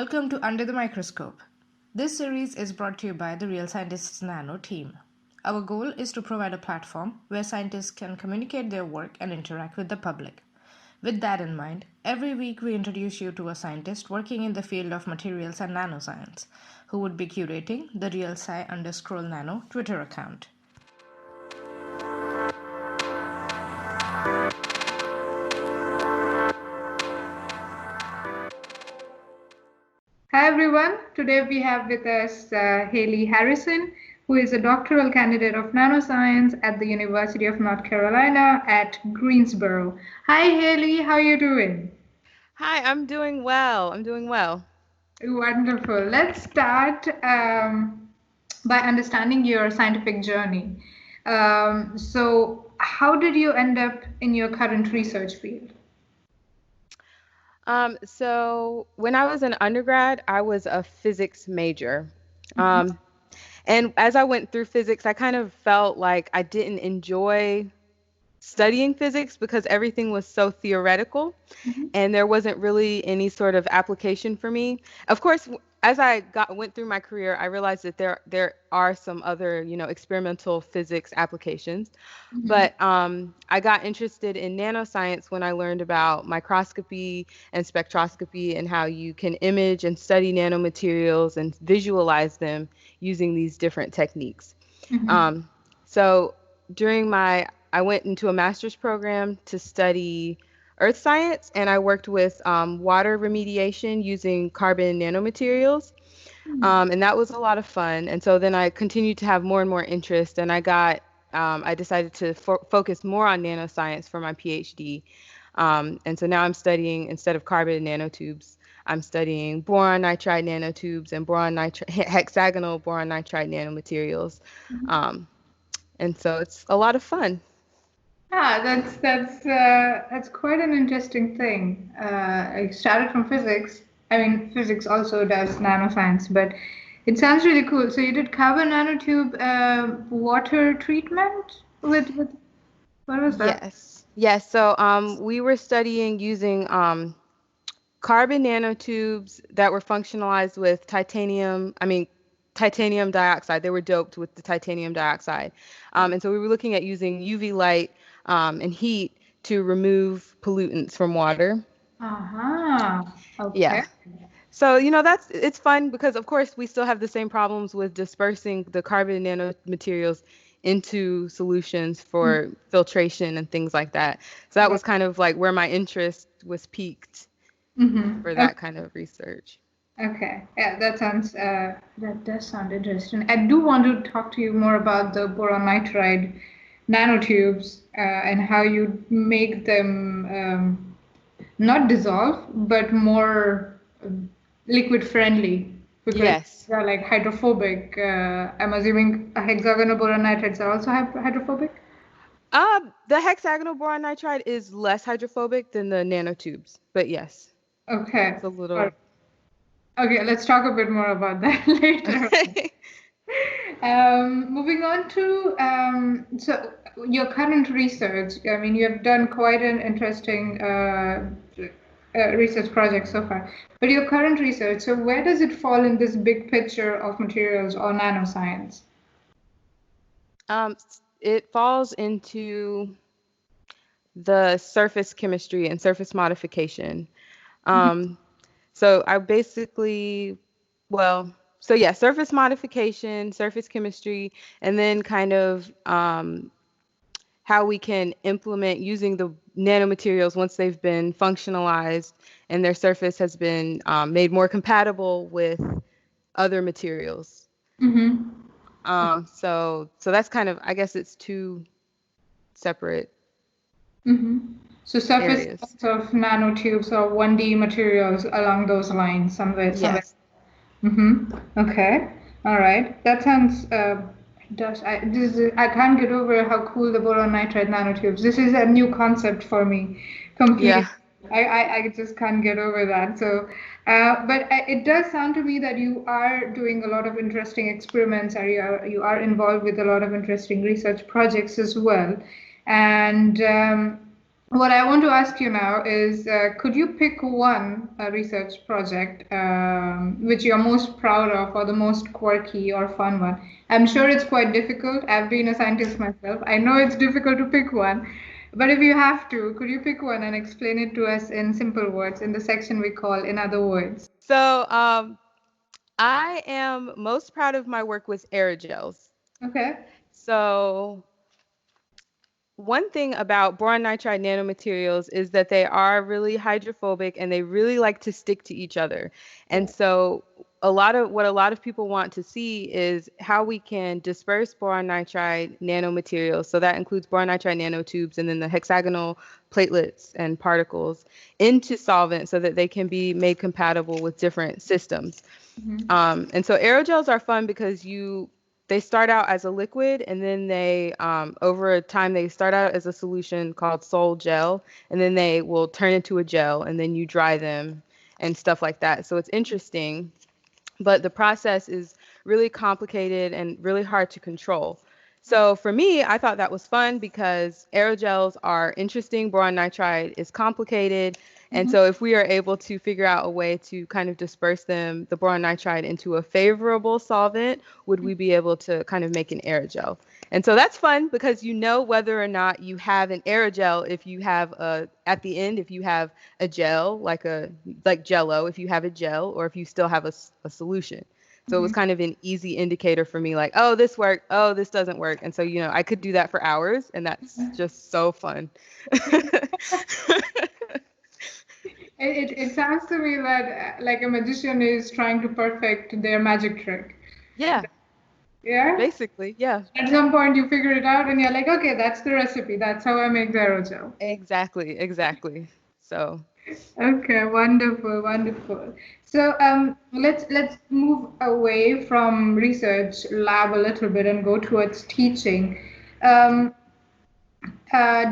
Welcome to Under the Microscope. This series is brought to you by the Real Scientists Nano team. Our goal is to provide a platform where scientists can communicate their work and interact with the public. With that in mind, every week we introduce you to a scientist working in the field of materials and nanoscience, who would be curating the RealSci_Nano Twitter account. Hi everyone, today we have with us Haley Harrison, who is a doctoral candidate of nanoscience at the University of North Carolina at Greensboro. Hi Haley, how are you doing? Hi, I'm doing well. Wonderful. Let's start by understanding your scientific journey. So how did you end up in your current research field? So when I was an undergrad, I was a physics major. Um, and as I went through physics, I kind of felt like I didn't enjoy studying physics because everything was so theoretical Mhm. and there wasn't really any sort of application for me. Of course, as I went through my career, I realized that there are some other, experimental physics applications. Mhm. But I got interested in nanoscience when I learned about microscopy and spectroscopy and how you can image and study nanomaterials and visualize them using these different techniques. Mhm. Um, so during I went into a master's program to study earth science, and I worked with water remediation using carbon nanomaterials. And that was a lot of fun. And so then I continued to have more and more interest, and I decided to focus more on nanoscience for my PhD. And so now I'm studying, instead of carbon nanotubes, I'm studying boron nitride nanotubes and hexagonal boron nitride nanomaterials. Mhm. Um, and so it's a lot of fun. Ah, that's quite an interesting thing. I started from physics. I mean, physics also does nanoscience, but it sounds really cool. So you did carbon nanotube water treatment with what was that? Yes. Yes. So we were studying using carbon nanotubes that were functionalized with titanium dioxide. They were doped with the titanium dioxide. And so we were looking at using UV light and heat to remove pollutants from water. Uh-huh. Okay. Yeah. So, it's fun because, of course, we still have the same problems with dispersing the carbon nanomaterials into solutions for filtration and things like that. So that was kind of like where my interest was piqued Mm-hmm. for that kind of research. Okay, yeah, that does sound interesting. I do want to talk to you more about the boron nitride nanotubes and how you make them not dissolve, but more liquid friendly because Yes. they're like hydrophobic. I'm assuming hexagonal boron nitrides are also hydrophobic. The hexagonal boron nitride is less hydrophobic than the nanotubes, but yes, Okay. it's a All right. little. Okay, let's talk a bit more about that later. Okay. Moving on to so your current research. I mean, you have done quite an interesting research project so far. But your current research, so where does it fall in this big picture of materials or nanoscience? It falls into the surface chemistry and surface modification. Um, so I basically, well, so yeah, surface modification, surface chemistry, and then kind of how we can implement using the nanomaterials once they've been functionalized and their surface has been made more compatible with other materials. Mm-hmm. So that's kind of, I guess it's two separate Mm-hmm. So surface areas. of nanotubes or 1D materials along those lines, somewhere. Yes. Mm-hmm. Okay. All right. That sounds does I can't get over how cool the boron nitride nanotubes. This is a new concept for me, completely. Yeah. I just can't get over that. So, but it does sound to me that you are doing a lot of interesting experiments, or you are involved with a lot of interesting research projects as well. And What I want to ask you now is, could you pick one research project which you're most proud of, or the most quirky or fun one? I'm sure it's quite difficult. I've been a scientist myself. I know it's difficult to pick one, but if you have to, could you pick one and explain it to us in simple words in the section we call "In Other Words"? So, I am most proud of my work with aerogels. Okay. So, one thing about boron nitride nanomaterials is that they are really hydrophobic and they really like to stick to each other. And Yeah. so a lot of people want to see is how we can disperse boron nitride nanomaterials. So that includes boron nitride nanotubes and then the hexagonal platelets and particles into solvent so that they can be made compatible with different systems. Mhm. And so aerogels are fun because they start out as a liquid and then over time they start out as a solution called sol gel and then they will turn into a gel and then you dry them and stuff like that. So it's interesting, but the process is really complicated and really hard to control. So for me, I thought that was fun because aerogels are interesting. Boron nitride is complicated. And Mhm. so if we are able to figure out a way to kind of disperse the boron nitride into a favorable solvent, would we be able to kind of make an aerogel? And so that's fun because you know whether or not you have an aerogel if you have at the end, if you have a gel, like Jello, if you have a gel, or if you still have a solution. So it was Mhm. kind of an easy indicator for me, like, oh, this worked, oh, this doesn't work. And so, I could do that for hours, and that's just so fun. It sounds to me that like a magician is trying to perfect their magic trick. Yeah, Yeah? basically, yeah. At some point you figure it out and you're like, okay, that's the recipe. That's how I make the aerogel. Exactly, exactly. So, Okay, wonderful, wonderful. So let's move away from research lab a little bit and go towards teaching. Um,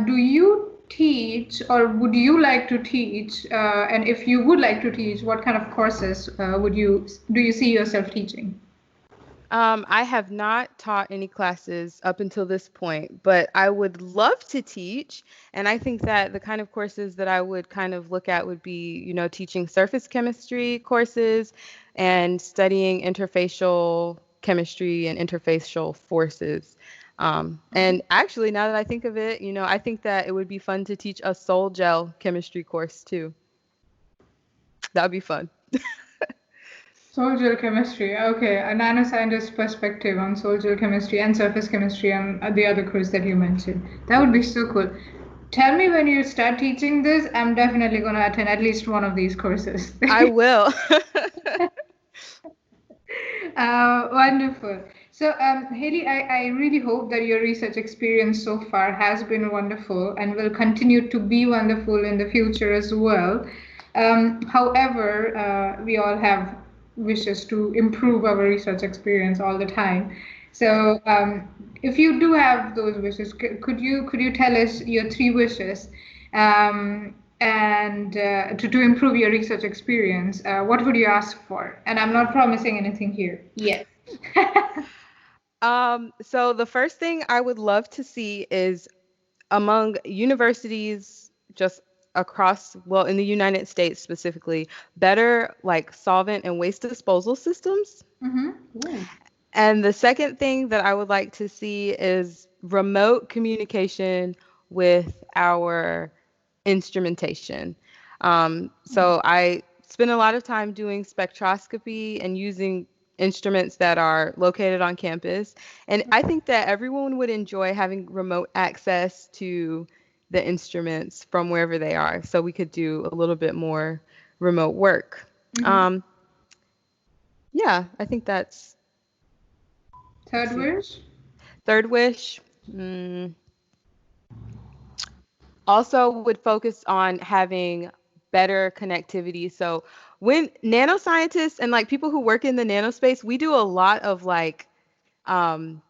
do you teach or would you like to teach? And if you would like to teach, what kind of courses do you see yourself teaching? I have not taught any classes up until this point, but I would love to teach. And I think that the kind of courses that I would kind of look at would be, teaching surface chemistry courses and studying interfacial chemistry and interfacial forces. And actually, now that I think of it, I think that it would be fun to teach a sol gel chemistry course too. That would be fun. Soil chemistry. Okay, a nanoscientist perspective on soil chemistry and surface chemistry and the other course that you mentioned. That would be so cool. Tell me when you start teaching this, I'm definitely going to attend at least one of these courses. I will. Wonderful. So, Haley, I really hope that your research experience so far has been wonderful and will continue to be wonderful in the future as well. However, we all have wishes to improve our research experience all the time. So, if you do have those wishes, could you tell us your three wishes? And to improve your research experience, what would you ask for? And I'm not promising anything here. Yes. So the first thing I would love to see is among universities just across, well, in the United States specifically, better like solvent and waste disposal systems. Mm-hmm. And the second thing that I would like to see is remote communication with our instrumentation. So I spend a lot of time doing spectroscopy and using instruments that are located on campus. And I think that everyone would enjoy having remote access to the instruments from wherever they are. So we could do a little bit more remote work. Mm-hmm. Um, yeah, I think let's Third see. wish? Third wish. mm, Also would focus on having better connectivity. So when nanoscientists and like people who work in the nanospace, we do a lot of um,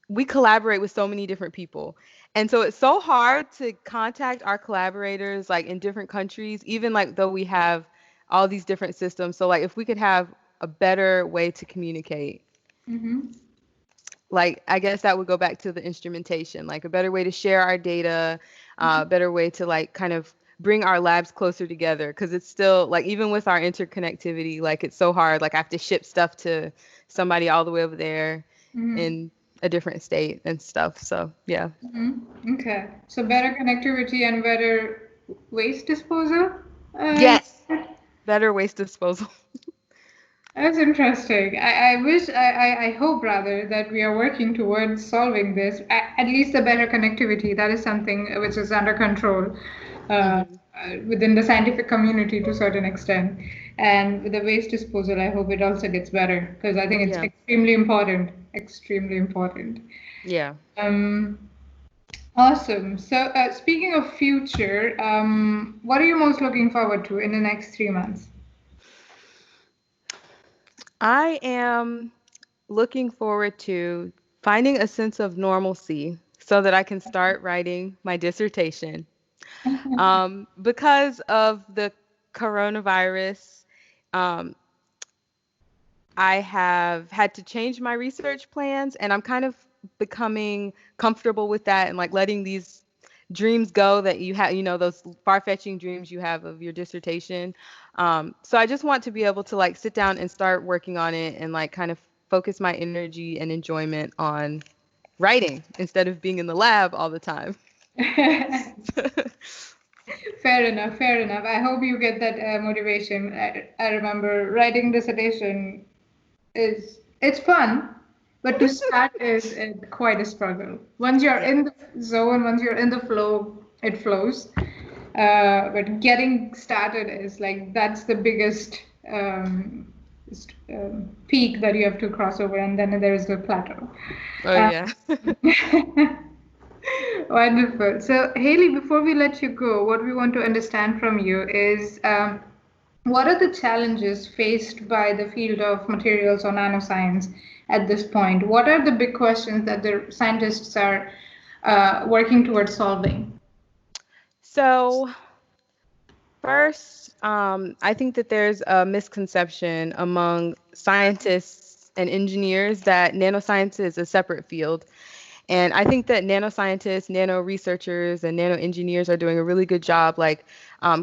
we collaborate with so many different people. And so it's so hard to contact our collaborators like in different countries, even like though we have all these different systems. So like if we could have a better way to communicate, Mm-hmm. like I guess that would go back to the instrumentation, like a better way to share our data, better way to like kind of bring our labs closer together, because it's still like, even with our interconnectivity, like it's so hard. Like I have to ship stuff to somebody all the way over there in a different state and stuff. So yeah. Okay. So better connectivity and better waste disposal? Yes. Better waste disposal. That's interesting. I hope rather that we are working towards solving this, at least the better connectivity. That is something which is under control within the scientific community to a certain extent. And with the waste disposal, I hope it also gets better because I think it's Yeah. extremely important. Extremely important. Yeah. Awesome. So, speaking of future, what are you most looking forward to in the next 3 months? I am looking forward to finding a sense of normalcy so that I can start writing my dissertation. Because of the coronavirus, um, I have had to change my research plans, and I'm kind of becoming comfortable with that and like letting these dreams go that you have, those far-fetching dreams you have of your dissertation. So I just want to be able to like sit down and start working on it and like kind of focus my energy and enjoyment on writing instead of being in the lab all the time. Fair enough, fair enough. I hope you get that motivation. I remember writing dissertation it's fun, but to start is quite a struggle. Once you're in the zone, once you're in the flow, it flows. But getting started is like that's the biggest peak that you have to cross over, and then there is the plateau. Oh yeah. Wonderful. So, Haley, before we let you go, what we want to understand from you is what are the challenges faced by the field of materials or nanoscience at this point? What are the big questions that the scientists are working towards solving? So first, I think that there's a misconception among scientists and engineers that nanoscience is a separate field. And I think that nanoscientists, nano researchers, and nano engineers are doing a really good job, like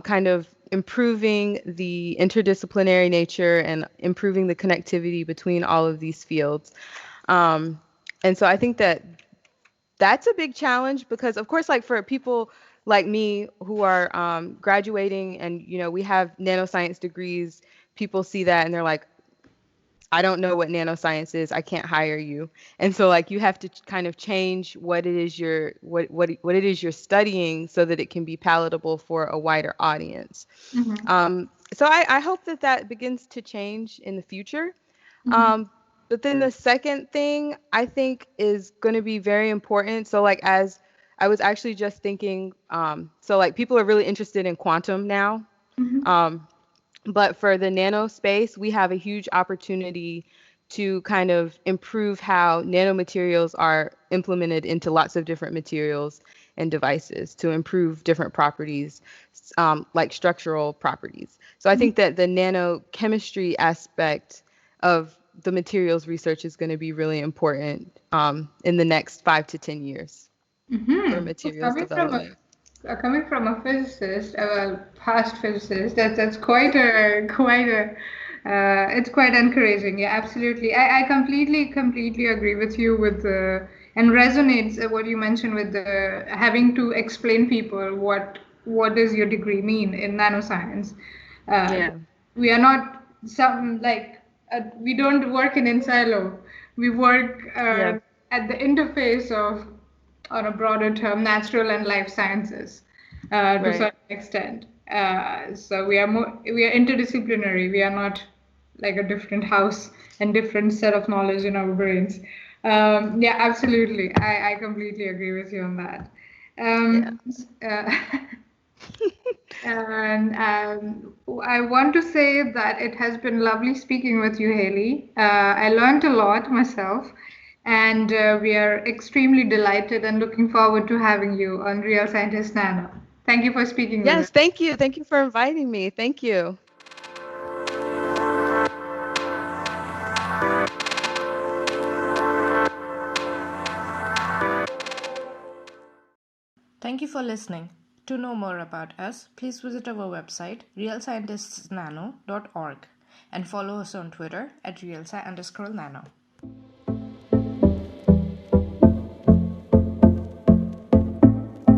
kind of improving the interdisciplinary nature and improving the connectivity between all of these fields. And so I think that that's a big challenge because, of course, like for people like me who are graduating and, we have nanoscience degrees, people see that and they're like, I don't know what nanoscience is. I can't hire you. And so like you have to kind of change what it is what it is you're studying so that it can be palatable for a wider audience. So I hope that that begins to change in the future. But then the second thing I think is going to be very important. So like as I was actually just thinking, so like people are really interested in quantum now. But for the nano space, we have a huge opportunity to kind of improve how nanomaterials are implemented into lots of different materials and devices to improve different properties, like structural properties. So I think that the nanochemistry aspect of the materials research is going to be really important in the next 5 to 10 years for materials development. Coming from a physicist, a past physicist, that's quite a it's quite encouraging. Yeah, absolutely. I completely agree with you with the and resonates what you mentioned with the having to explain people what does your degree mean in nanoscience. Yeah. We are not we don't work in silo. We work Yeah. at the interface of on a broader term, natural and life sciences to a Right. certain extent. So we are interdisciplinary. We are not like a different house and different set of knowledge in our brains. Yeah, absolutely. I completely agree with you on that. Yeah. Uh, and I want to say that it has been lovely speaking with you, Haley. I learned a lot myself, and we are extremely delighted and looking forward to having you on Real Scientist Nano. Thank you for speaking with us. Yes, thank you. Thank you for inviting me. Thank you. Thank Thank you for listening. To know more about us, please visit our website, realscientistsnano.org, and follow us on Twitter at realsci_nano.